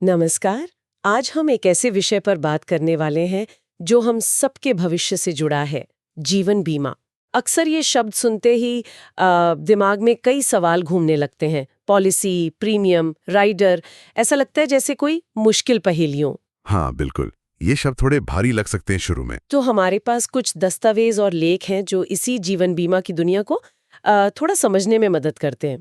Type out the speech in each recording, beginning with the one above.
नमस्कार। आज हम एक ऐसे विषय पर बात करने वाले हैं जो हम सबके भविष्य से जुड़ा है, जीवन बीमा। अक्सर ये शब्द सुनते ही दिमाग में कई सवाल घूमने लगते हैं। पॉलिसी, प्रीमियम, राइडर, ऐसा लगता है जैसे कोई मुश्किल पहेलियों। हाँ बिल्कुल, ये शब्द थोड़े भारी लग सकते हैं शुरू में। तो हमारे पास कुछ दस्तावेज और लेख हैं जो इसी जीवन बीमा की दुनिया को थोड़ा समझने में मदद करते हैं।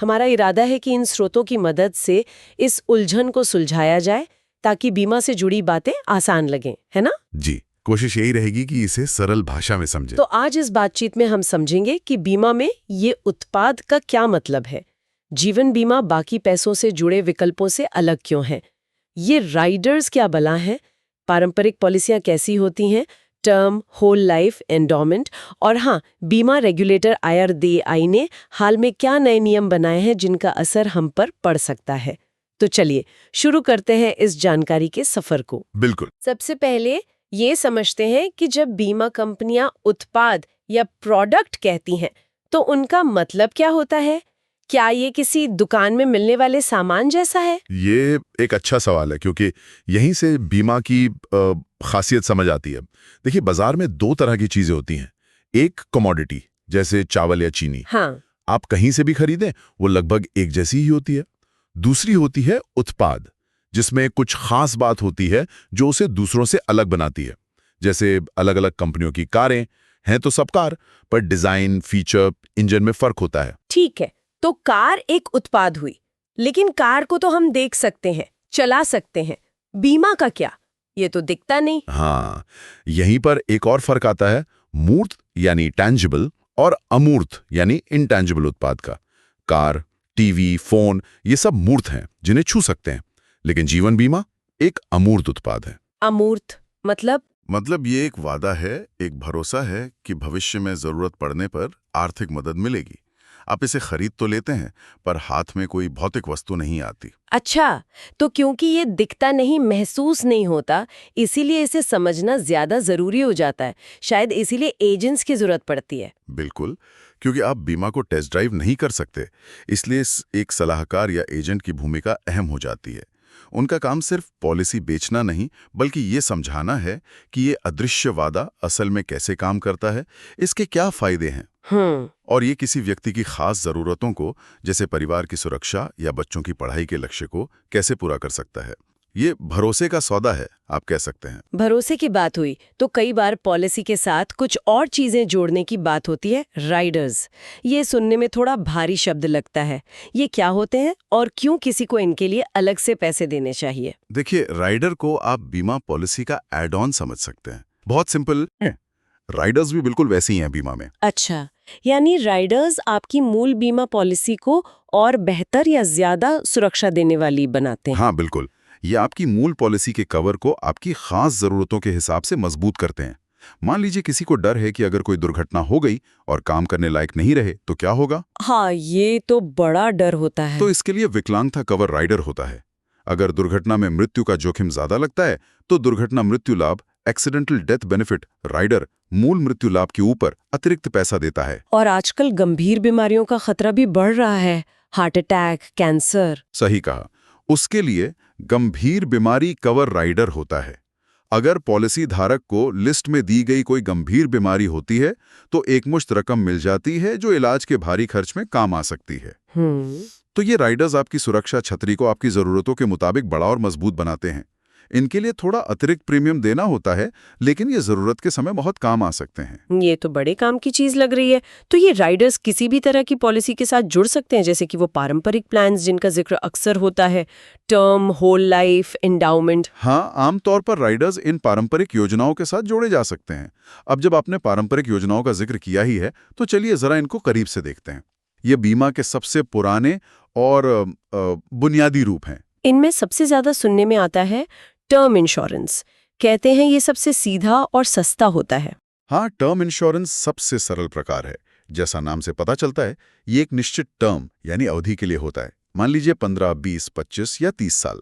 हमारा इरादा है कि इन स्रोतों की मदद से इस उलझन को सुलझाया जाए ताकि बीमा से जुड़ी बातें आसान लगें, है ना? जी, कोशिश यही रहेगी कि इसे सरल भाषा में समझें। तो आज इस बातचीत में हम समझेंगे कि बीमा में ये उत्पाद का क्या मतलब है। जीवन बीमा बाकी पैसों से जुड़े विकल्पों से अलग क्यों है? ये राइडर्स क्या बला हैं? पारंपरिक पॉलिसियां कैसी होती हैं? टर्म, होल लाइफ, एंडोमेंट और हाँ, बीमा रेगुलेटर IRDAI ने हाल में क्या नए नियम बनाए हैं जिनका असर हम पर पड़ सकता है। तो चलिए शुरू करते हैं इस जानकारी के सफर को। बिल्कुल। सबसे पहले ये समझते हैं कि जब बीमा कंपनियां उत्पाद या प्रोडक्ट कहती हैं तो उनका मतलब क्या होता है? क्या ये किसी दुकान में मिलने वाले सामान जैसा है? ये एक अच्छा सवाल है क्योंकि यहीं से बीमा की खासियत समझ आती है। देखिए, बाजार में दो तरह की चीजें होती हैं। एक कमोडिटी, जैसे चावल या चीनी, हाँ, आप कहीं से भी खरीदें वो लगभग एक जैसी ही होती है। दूसरी होती है उत्पाद, जिसमें कुछ खास बात होती है जो उसे दूसरों से अलग बनाती है। जैसे अलग अलग कंपनियों की कारें हैं तो सब कार, पर डिजाइन, फीचर, इंजन में फर्क होता है। ठीक है। तो कार एक उत्पाद हुई, लेकिन कार को तो हम देख सकते हैं, चला सकते हैं। बीमा का क्या? ये तो दिखता नहीं। हाँ, यहीं पर एक और फर्क आता है मूर्त यानी टैंजिबल और अमूर्त यानी इनटैंजिबल उत्पाद का। कार, टीवी, फोन, ये सब मूर्त हैं जिन्हें छू सकते हैं, लेकिन जीवन बीमा एक अमूर्त उत्पाद है। अमूर्त मतलब ये एक वादा है, एक भरोसा है कि भविष्य में जरूरत पड़ने पर आर्थिक मदद मिलेगी। आप इसे खरीद तो लेते हैं, पर हाथ में कोई भौतिक वस्तु नहीं आती। अच्छा, तो क्योंकि ये दिखता नहीं, महसूस नहीं होता, इसीलिए इसे समझना ज्यादा जरूरी हो जाता है। शायद इसीलिए एजेंट्स की जरूरत पड़ती है। बिल्कुल, क्योंकि आप बीमा को टेस्ट ड्राइव नहीं कर सकते, इसलिए एक सलाहकार या एजेंट की भूमिका अहम हो जाती है। उनका काम सिर्फ पॉलिसी बेचना नहीं, बल्कि ये समझाना है कि ये अदृश्य वादा असल में कैसे काम करता है, इसके क्या फायदे हैं और ये किसी व्यक्ति की खास जरूरतों को, जैसे परिवार की सुरक्षा या बच्चों की पढ़ाई के लक्ष्य को, कैसे पूरा कर सकता है। ये भरोसे का सौदा है, आप कह सकते हैं। भरोसे की बात हुई तो कई बार पॉलिसी के साथ कुछ और चीजें जोड़ने की बात होती है, राइडर्स। ये सुनने में थोड़ा भारी शब्द लगता है। ये क्या होते हैं और क्यों किसी को इनके लिए अलग से पैसे देने चाहिए? देखिए, राइडर को आप बीमा पॉलिसी का एड ऑन समझ सकते हैं। बहुत सिंपल, राइडर्स भी बिल्कुल वैसे ही हैं बीमा में। अच्छा, यानी राइडर्स आपकी मूल बीमा पॉलिसी को और बेहतर या ज्यादा सुरक्षा देने वाली बनाते हैं। हाँ बिल्कुल, ये आपकी मूल पॉलिसी के कवर को आपकी खास जरूरतों के हिसाब से मजबूत करते हैं। मान लीजिए किसी को डर है कि अगर कोई दुर्घटना हो गई और काम करने लायक नहीं रहे तो क्या होगा। हाँ, ये तो बड़ा डर होता है। तो इसके लिए विकलांगता कवर राइडर होता है। अगर दुर्घटना में मृत्यु का जोखिम ज्यादा लगता है तो दुर्घटना मृत्यु लाभ, एक्सीडेंटल डेथ बेनिफिट राइडर, मूल मृत्यु लाभ के ऊपर अतिरिक्त पैसा देता है। और आजकल गंभीर बीमारियों का खतरा भी बढ़ रहा है, हार्ट अटैक, कैंसर। सही कहा, उसके लिए गंभीर बीमारी कवर राइडर होता है। अगर पॉलिसी धारक को लिस्ट में दी गई कोई गंभीर बीमारी होती है तो एकमुश्त रकम मिल जाती है जो इलाज के भारी खर्च में काम आ सकती है। तो ये राइडर्स आपकी सुरक्षा छतरी को आपकी जरूरतों के मुताबिक बड़ा और मजबूत बनाते हैं। इनके लिए थोड़ा अतिरिक्त प्रीमियम देना होता है, लेकिन ये जरूरत के समय बहुत काम आ सकते हैं। ये तो बड़े काम की चीज लग रही है। तो ये राइडर्स किसी भी तरह की पॉलिसी के साथ जुड़ सकते हैं, जैसे कि वो पारंपरिक प्लान्स जिनका जिक्र अक्सर होता है, टर्म, होल लाइफ, एंडाउमेंट। हाँ, आमतौर पर राइडर्स इन पारंपरिक योजनाओं के साथ जोड़े जा सकते हैं। अब जब आपने पारंपरिक योजनाओं का जिक्र किया ही है तो चलिए जरा इनको करीब से देखते हैं। ये बीमा के सबसे पुराने और बुनियादी रूप हैं। इनमें सबसे ज्यादा सुनने में आता है टर्म इंश्योरेंस। कहते हैं ये सबसे सीधा और सस्ता होता है। हाँ, टर्म इंश्योरेंस सबसे सरल प्रकार है। जैसा नाम से पता चलता है, ये एक निश्चित टर्म यानी अवधि के लिए होता है। मान लीजिए 15, 20, 25 या 30 साल।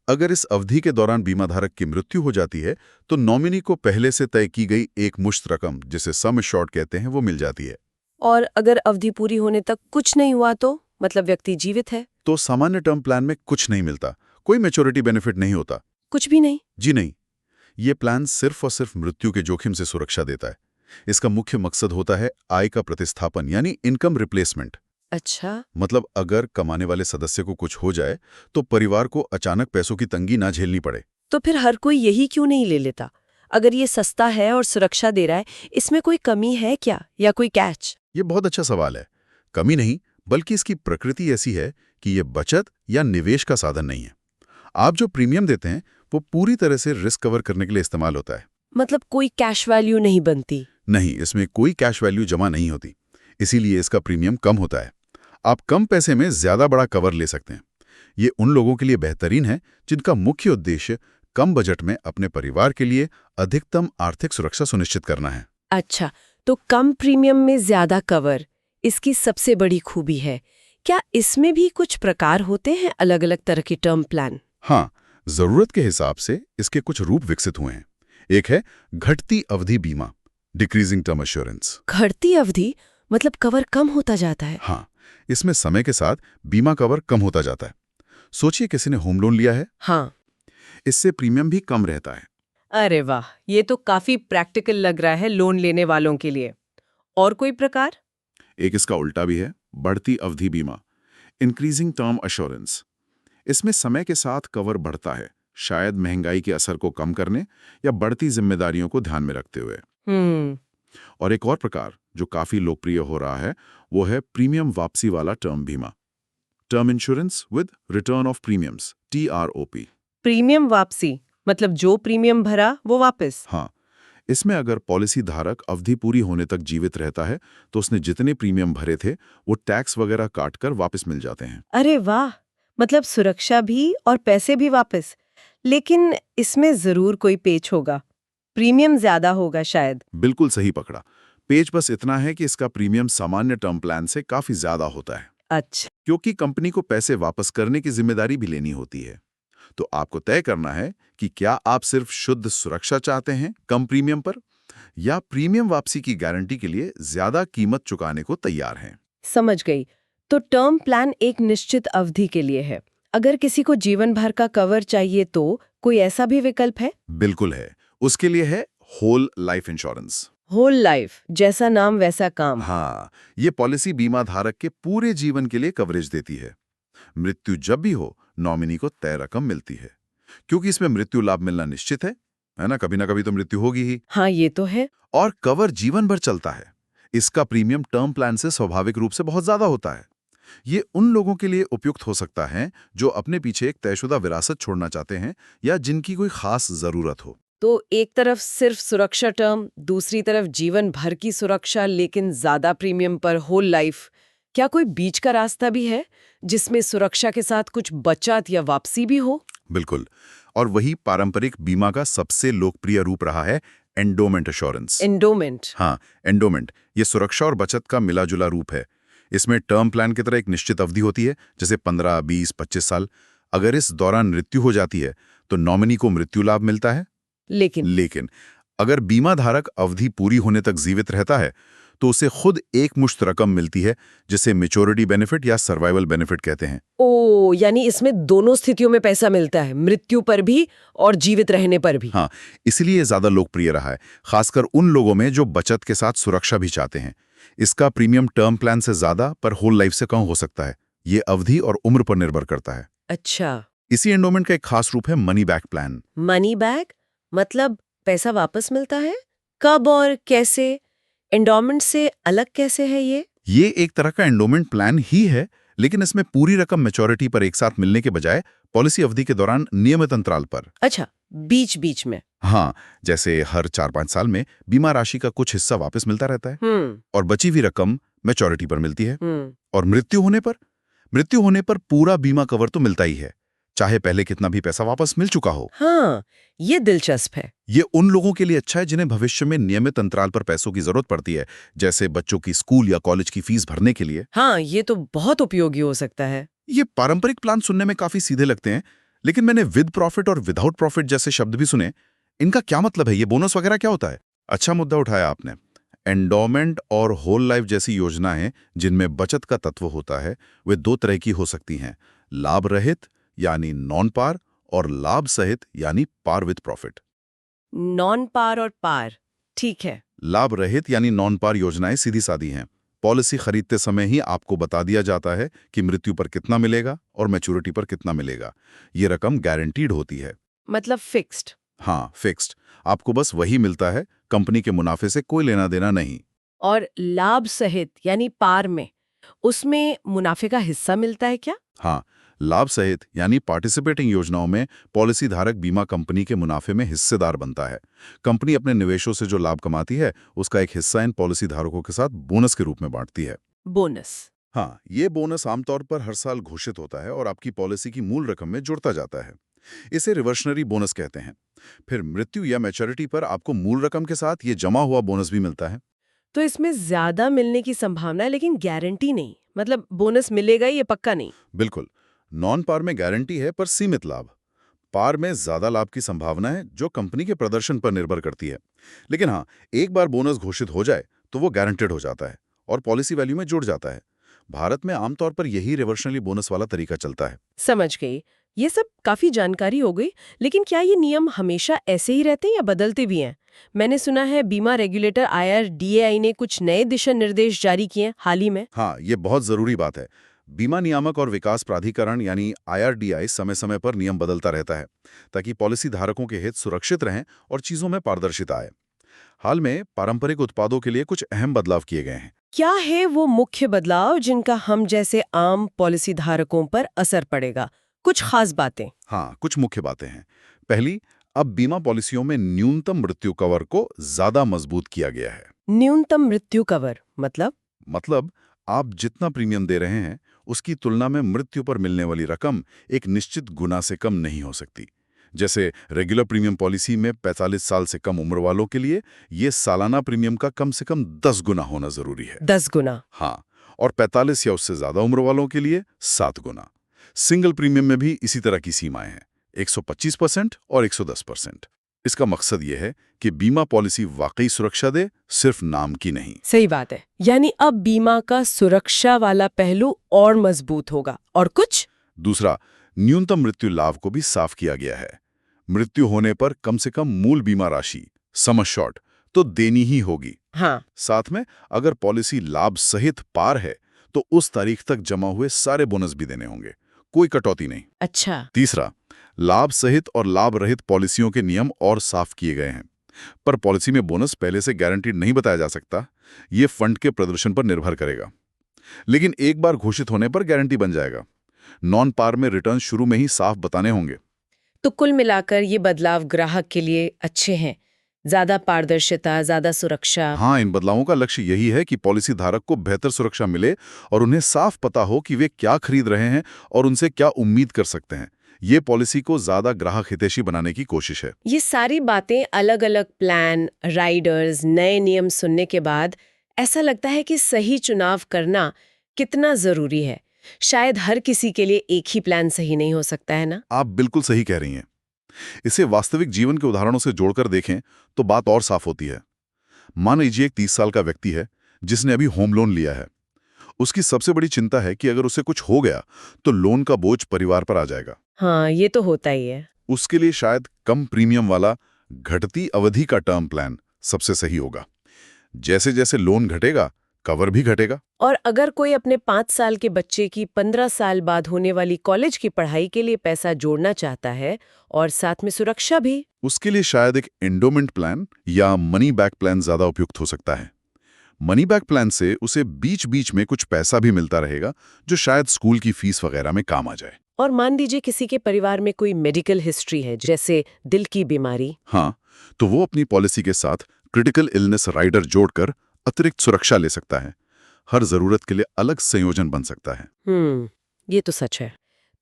अगर इस अवधि के दौरान बीमाधारक की मृत्यु हो जाती है तो नॉमिनी को पहले से तय की गई एक मुश्त रकम, जिसे सम एश्योर्ड कहते हैं, वो मिल जाती है। और अगर अवधि पूरी होने तक कुछ नहीं हुआ तो मतलब व्यक्ति जीवित है तो सामान्य टर्म प्लान में कुछ नहीं मिलता, कोई मैच्योरिटी बेनिफिट नहीं होता। कुछ भी नहीं? जी नहीं, ये प्लान सिर्फ और सिर्फ मृत्यु के जोखिम से सुरक्षा देता है। इसका मुख्य मकसद होता है आय का प्रतिस्थापन यानी इनकम रिप्लेसमेंट। अच्छा। मतलब अगर कमाने वाले सदस्य को कुछ हो जाए तो परिवार को अचानक पैसों की तंगी ना झेलनी पड़े। तो फिर हर कोई यही क्यों नहीं ले लेता? अगर ये सस्ता है और सुरक्षा दे रहा है, इसमें कोई कमी है क्या या कोई कैच? ये बहुत अच्छा सवाल है। कमी नहीं, बल्कि इसकी प्रकृति ऐसी है कि ये बचत या निवेश का साधन नहीं है। आप जो प्रीमियम देते हैं वो पूरी तरह से रिस्क कवर करने के लिए इस्तेमाल होता है। मतलब कोई कैश वैल्यू नहीं बनती? नहीं, इसमें कोई कैश वैल्यू जमा नहीं होती, इसीलिए इसका प्रीमियम कम होता है। आप कम पैसे में ज्यादा बड़ा कवर ले सकते हैं। ये उन लोगों के लिए बेहतरीन है जिनका मुख्य उद्देश्य कम बजट में अपने परिवार के लिए अधिकतम आर्थिक सुरक्षा सुनिश्चित करना है। अच्छा, तो कम प्रीमियम में ज्यादा कवर इसकी सबसे बड़ी खूबी है। क्या इसमें भी कुछ प्रकार होते हैं, अलग अलग तरह के टर्म प्लान? हाँ, जरूरत के हिसाब से इसके कुछ रूप विकसित हुए हैं। एक है घटती अवधि बीमा, डिक्रीजिंग टर्म एश्योरेंस। घटती अवधि मतलब कवर कम होता जाता है? हाँ, इसमें समय के साथ बीमा कवर कम होता जाता है। सोचिए किसी ने होम लोन लिया है। हाँ। इससे प्रीमियम भी कम रहता है। अरे वाह, ये तो काफी प्रैक्टिकल लग रहा है लोन लेने वालों के लिए। और कोई प्रकार? एक इसका उल्टा भी है, बढ़ती अवधि बीमा, इंक्रीजिंग टर्म एश्योरेंस। इसमें समय के साथ कवर बढ़ता है, शायद महंगाई के असर को कम करने या बढ़ती जिम्मेदारियों को ध्यान में रखते हुए। और एक और प्रकार जो काफी लोकप्रिय हो रहा है वो है प्रीमियम वापसी वाला टर्म बीमा, term insurance with return of premiums, TROP। Premium वापसी मतलब जो प्रीमियम भरा वो वापस? हाँ, इसमें अगर पॉलिसी धारक अवधि पूरी होने तक जीवित रहता है तो उसने जितने प्रीमियम भरे थे वो टैक्स वगैरह काटकर वापस मिल जाते हैं। अरे वाह, मतलब सुरक्षा भी और पैसे भी वापस। लेकिन इसमें जरूर कोई पेच होगा, प्रीमियम ज्यादा होगा शायद। बिल्कुल सही पकड़ा। पेच बस इतना है कि इसका प्रीमियम सामान्य टर्म प्लान से काफी ज्यादा होता है। अच्छा। क्योंकि कंपनी को पैसे वापस करने की जिम्मेदारी भी लेनी होती है। तो आपको तय करना है कि क्या आप सिर्फ शुद्ध सुरक्षा चाहते हैं कम प्रीमियम पर, या प्रीमियम वापसी की गारंटी के लिए ज्यादा कीमत चुकाने को तैयार हैं। समझ गई। तो टर्म प्लान एक निश्चित अवधि के लिए है। अगर किसी को जीवन भर का कवर चाहिए तो कोई ऐसा भी विकल्प है? बिल्कुल है। उसके लिए है whole life insurance. Whole life, जैसा नाम वैसा काम। हाँ, ये पॉलिसी बीमा धारक के पूरे जीवन के लिए कवरेज देती है। मृत्यु जब भी हो, नॉमिनी को तय रकम मिलती है। क्योंकि इसमें मृत्यु लाभ मिलना निश्चित है ना कभी तो मृत्यु होगी ही। हाँ, ये तो है। और कवर जीवन भर चलता है। इसका प्रीमियम टर्म प्लान से स्वाभाविक रूप से बहुत ज्यादा होता है। ये उन लोगों के लिए उपयुक्त हो सकता है जो अपने पीछे एक तयशुदा विरासत छोड़ना चाहते हैं या जिनकी कोई खास जरूरत हो। तो एक तरफ सिर्फ सुरक्षा टर्म, दूसरी तरफ जीवन भर की सुरक्षा लेकिन ज्यादा प्रीमियम पर होल लाइफ। क्या कोई बीच का रास्ता भी है जिसमें सुरक्षा के साथ कुछ बचत या वापसी भी हो? बिल्कुल, और वही पारंपरिक बीमा का सबसे लोकप्रिय रूप रहा है, एंडोमेंट एश्योरेंस। एंडोमेंट? हाँ, एंडोमेंट ये सुरक्षा और बचत का मिलाजुला रूप है। इसमें टर्म प्लान की तरह एक निश्चित अवधि होती है, जैसे 15, 20, 25 साल। अगर इस दौरान मृत्यु हो जाती है तो नॉमिनी को मृत्यु लाभ मिलता है। लेकिन अगर बीमा धारक अवधि पूरी होने तक जीवित रहता है तो उसे खुद एक मुश्त रकम मिलती है, जिसे मैच्योरिटी बेनिफिट या सर्वाइवल बेनिफिट कहते हैं। ओ, यानी इसमें दोनों स्थितियों में पैसा मिलता है, मृत्यु पर भी और जीवित रहने पर भी। हाँ, इसलिए ज्यादा लोकप्रिय रहा है, खासकर उन लोगों में जो बचत के साथ सुरक्षा भी चाहते हैं। इसका प्रीमियम टर्म प्लान से ज्यादा पर होल लाइफ से कम हो सकता है। ये अवधि और उम्र पर निर्भर करता है। अच्छा। इसी एंडोमेंट का एक खास रूप है money back plan. Money back मतलब पैसा वापस मिलता है? कब और कैसे? एंडोमेंट से अलग कैसे है ये? ये एक तरह का एंडोमेंट प्लान ही है, लेकिन इसमें पूरी रकम मैच्योरिटी पर एक साथ मिलने के बजाय पॉलिसी अवधि के दौरान नियमित अंतराल पर। अच्छा, बीच बीच में। हाँ, जैसे हर 4-5 साल में बीमा राशि का कुछ हिस्सा वापस मिलता रहता है और बची हुई रकम मैच्योरिटी पर मिलती है। और मृत्यु होने पर पूरा बीमा कवर तो मिलता ही है, चाहे पहले कितना भी पैसा वापस मिल चुका हो। हाँ, ये दिलचस्प है। ये उन लोगों के लिए अच्छा है जिन्हें भविष्य में नियमित अंतराल पर पैसों की जरूरत पड़ती है, जैसे बच्चों की स्कूल या कॉलेज की फीस भरने के लिए। हाँ, ये तो बहुत उपयोगी हो सकता है। ये पारंपरिक प्लान सुनने में काफी सीधे लगते हैं, लेकिन मैंने विद प्रॉफिट और विदाउट प्रॉफिट जैसे शब्द भी सुने। इनका क्या मतलब है? ये बोनस वगैरह क्या होता है? अच्छा मुद्दा उठाया आपने। एंडोमेंट और होल लाइफ जैसी योजनाएं जिनमें बचत का तत्व होता है, वे दो तरह की हो सकती हैं, लाभ रहित यानी नॉन पार, और लाभ सहित यानी पार विद प्रॉफिट। नॉन पार और पार, ठीक है। लाभ रहित यानी नॉन पार योजनाएं सीधी सादी हैं। पॉलिसी खरीदते समय ही आपको बता दिया जाता है कि मृत्यु पर कितना मिलेगा और मैच्योरिटी पर कितना मिलेगा। ये रकम गारंटीड होती है। मतलब फिक्स्ड। हाँ, फिक्स्ड। आपको बस वही मिलता है, कंपनी के मुनाफे से कोई लेना देना नहीं। और लाभ सहित यानी पार में, उसमें मुनाफे का हिस्सा मिलता है क्या? हाँ, लाभ सहित यानी पार्टिसिपेटिंग योजनाओं में पॉलिसी धारक बीमा कंपनी के मुनाफे में हिस्सेदार बनता है। कंपनी अपने निवेशों से जो लाभ कमाती है उसका एक हिस्सा इन पॉलिसी धारकों के साथ बोनस के रूप में बांटती है। बोनस। हाँ, ये बोनस आमतौर पर हर साल घोषित होता है और आपकी पॉलिसी की मूल रकम में जुड़ता जाता है। इसे रिवर्शनरी बोनस कहते हैं। फिर मृत्यु या मैच्योरिटी पर आपको मूल रकम के साथ ये जमा हुआ बोनस भी मिलता है। तो इसमें ज्यादा मिलने की संभावना है लेकिन गारंटी नहीं, मतलब बोनस मिलेगा ये पक्का नहीं। बिल्कुल। नॉन पार में गारंटी है पर सीमित लाभ। पार में ज्यादा लाभ की संभावना है जो कंपनी के प्रदर्शन पर निर्भर करती है। लेकिन हाँ, एक बार बोनस घोषित हो जाए तो वो गारंटेड हो जाता है और पॉलिसी वैल्यू में जुड़ जाता है। भारत में आमतौर पर यही रिवर्शनली बोनस वाला तरीका चलता है। समझ गई। ये सब काफी जानकारी हो गई, लेकिन क्या ये नियम हमेशा ऐसे ही रहते हैं या बदलते भी हैं? मैंने सुना है बीमा रेगुलेटर IRDAI ने कुछ नए दिशा निर्देश जारी किए हैं हाल ही में। हाँ, ये बहुत जरूरी बात है। बीमा नियामक और विकास प्राधिकरण यानी IRDAI समय समय पर नियम बदलता रहता है ताकि पॉलिसी धारकों के हित सुरक्षित रहें और चीजों में पारदर्शिता आए। हाल में पारंपरिक उत्पादों के लिए कुछ अहम बदलाव किए गए हैं। क्या है वो मुख्य बदलाव जिनका हम जैसे आम पॉलिसी धारकों पर असर पड़ेगा? कुछ खास बातें? हाँ, कुछ मुख्य बातें हैं। पहली, अब बीमा पॉलिसियों में न्यूनतम मृत्यु कवर को ज्यादा मजबूत किया गया है। न्यूनतम मृत्यु कवर मतलब आप जितना प्रीमियम दे रहे हैं उसकी तुलना में मृत्यु पर मिलने वाली रकम एक निश्चित गुना से कम नहीं हो सकती। जैसे रेगुलर प्रीमियम पॉलिसी में 45 साल से कम उम्र वालों के लिए ये सालाना प्रीमियम का कम से कम 10 गुना होना जरूरी है। 10 गुना? हाँ, और 45 या उससे ज्यादा उम्र वालों के लिए 7 गुना। सिंगल प्रीमियम में भी इसी तरह की सीमाएं हैं, 125% और 110%। इसका मकसद ये है कि बीमा पॉलिसी वाकई सुरक्षा दे, सिर्फ नाम की नहीं। सही बात है। यानी अब बीमा का सुरक्षा वाला पहलू और मजबूत होगा। और कुछ? दूसरा, न्यूनतम मृत्यु लाभ को भी साफ किया गया है। मृत्यु होने पर कम से कम मूल बीमा राशि, सम एश्योर्ड, तो देनी ही होगी। हाँ। साथ में अगर पॉलिसी लाभ सहित पार है तो उस तारीख तक जमा हुए सारे बोनस भी देने होंगे, कोई कटौती नहीं। अच्छा। तीसरा, लाभ सहित और लाभ रहित पॉलिसियों के नियम और साफ किए गए हैं। पर पॉलिसी में बोनस पहले से गारंटीड नहीं बताया जा सकता, ये फंड के प्रदर्शन पर निर्भर करेगा। लेकिन एक बार घोषित होने पर गारंटी बन जाएगा। नॉन पार में रिटर्न शुरू में ही साफ बताने होंगे। तो कुल मिलाकर ये बदलाव ग्राहक के लिए अच्छे हैं। ज्यादा पारदर्शिता, ज्यादा सुरक्षा। हाँ, इन बदलावों का लक्ष्य यही है कि पॉलिसी धारक को बेहतर सुरक्षा मिले और उन्हें साफ पता हो कि वे क्या खरीद रहे हैं और उनसे क्या उम्मीद कर सकते हैं। ये पॉलिसी को ज्यादा ग्राहक हितैषी बनाने की कोशिश है। ये सारी बातें, अलग अलग प्लान, राइडर्स, नए नियम सुनने के बाद ऐसा लगता है कि सही चुनाव करना कितना जरूरी है। शायद हर किसी के लिए एक ही प्लान सही नहीं हो सकता है ना? आप बिल्कुल सही कह रही हैं। इसे वास्तविक जीवन के उदाहरणों से जोड़कर देखें तो बात और साफ होती है। मान लीजिए एक 30 साल का व्यक्ति है जिसने अभी होम लोन लिया है। उसकी सबसे बड़ी चिंता है कि अगर उसे कुछ हो गया तो लोन का बोझ परिवार पर आ जाएगा। हाँ, ये तो होता ही है। उसके लिए शायद कम प्रीमियम वाला घटती अवधि का टर्म प्लान सबसे सही होगा। जैसे जैसे लोन घटेगा, कवर भी घटेगा। और अगर कोई अपने 5 साल के बच्चे की 15 साल बाद होने वाली कॉलेज की पढ़ाई के लिए पैसा जोड़ना चाहता है और साथ में सुरक्षा भी, उसके लिए शायद एक एंडोमेंट प्लान या मनी बैक प्लान ज्यादा उपयुक्त हो सकता है। मनी बैक प्लान से उसे बीच बीच में कुछ पैसा भी मिलता रहेगा जो शायद स्कूल की फीस वगैरह में काम आ जाए। और मान लीजिए किसी के परिवार में कोई मेडिकल हिस्ट्री है, जैसे दिल की बीमारी। हाँ, तो वो अपनी पॉलिसी के साथ क्रिटिकल इलनेस राइडर जोड़कर अतिरिक्त सुरक्षा ले सकता है। हर जरूरत के लिए अलग संयोजन बन सकता है। ये तो सच है।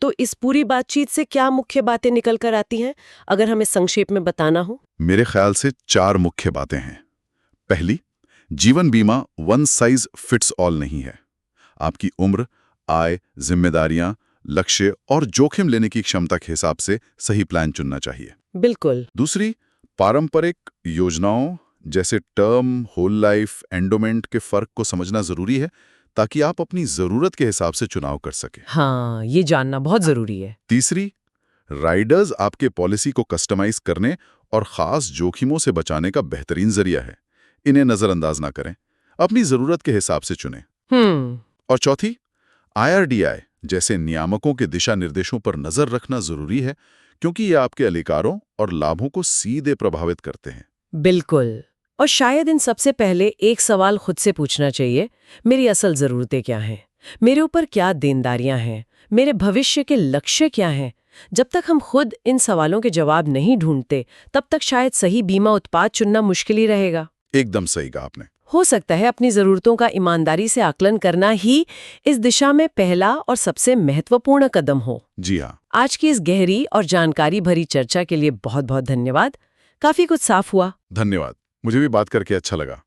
तो इस पूरी बातचीत से क्या मुख्य बातें निकल कर आती हैं, अगर हमें संक्षेप में बताना हो? मेरे ख्याल से 4 मुख्य बातें हैं। पहली, जीवन बीमा वन साइज फिट्स ऑल नहीं है। आपकी उम्र, आय, जिम्मेदारियां, लक्ष्य और जोखिम लेने की क्षमता के हिसाब से सही प्लान चुनना चाहिए। बिल्कुल। दूसरी, पारंपरिक योजनाओं जैसे टर्म, होल लाइफ, एंडोमेंट के फर्क को समझना जरूरी है ताकि आप अपनी जरूरत के हिसाब से चुनाव कर सके। हाँ, ये जानना बहुत जरूरी है। तीसरी, राइडर्स आपके पॉलिसी को कस्टमाइज करने और खास जोखिमों से बचाने का बेहतरीन जरिया है। इन्हें नजरअंदाज ना करें, अपनी जरूरत के हिसाब से चुनें। और चौथी, IRDAI जैसे नियामकों के दिशा निर्देशों पर नजर रखना जरूरी है, क्योंकि ये आपके अधिकारों और लाभों को सीधे प्रभावित करते हैं। बिल्कुल। और शायद इन सबसे पहले एक सवाल खुद से पूछना चाहिए, मेरी असल ज़रूरतें क्या हैं? मेरे ऊपर क्या देनदारियां हैं? मेरे भविष्य के लक्ष्य क्या हैं? जब तक हम खुद इन सवालों के जवाब नहीं ढूंढते, तब तक शायद सही बीमा उत्पाद चुनना मुश्किल ही रहेगा। एकदम सही कहा आपने। हो सकता है अपनी ज़रूरतों का ईमानदारी से आकलन करना ही इस दिशा में पहला और सबसे महत्वपूर्ण कदम हो। जी हाँ। आज की इस गहरी और जानकारी भरी चर्चा के लिए बहुत बहुत धन्यवाद। काफ़ी कुछ साफ हुआ। धन्यवाद, मुझे भी बात करके अच्छा लगा।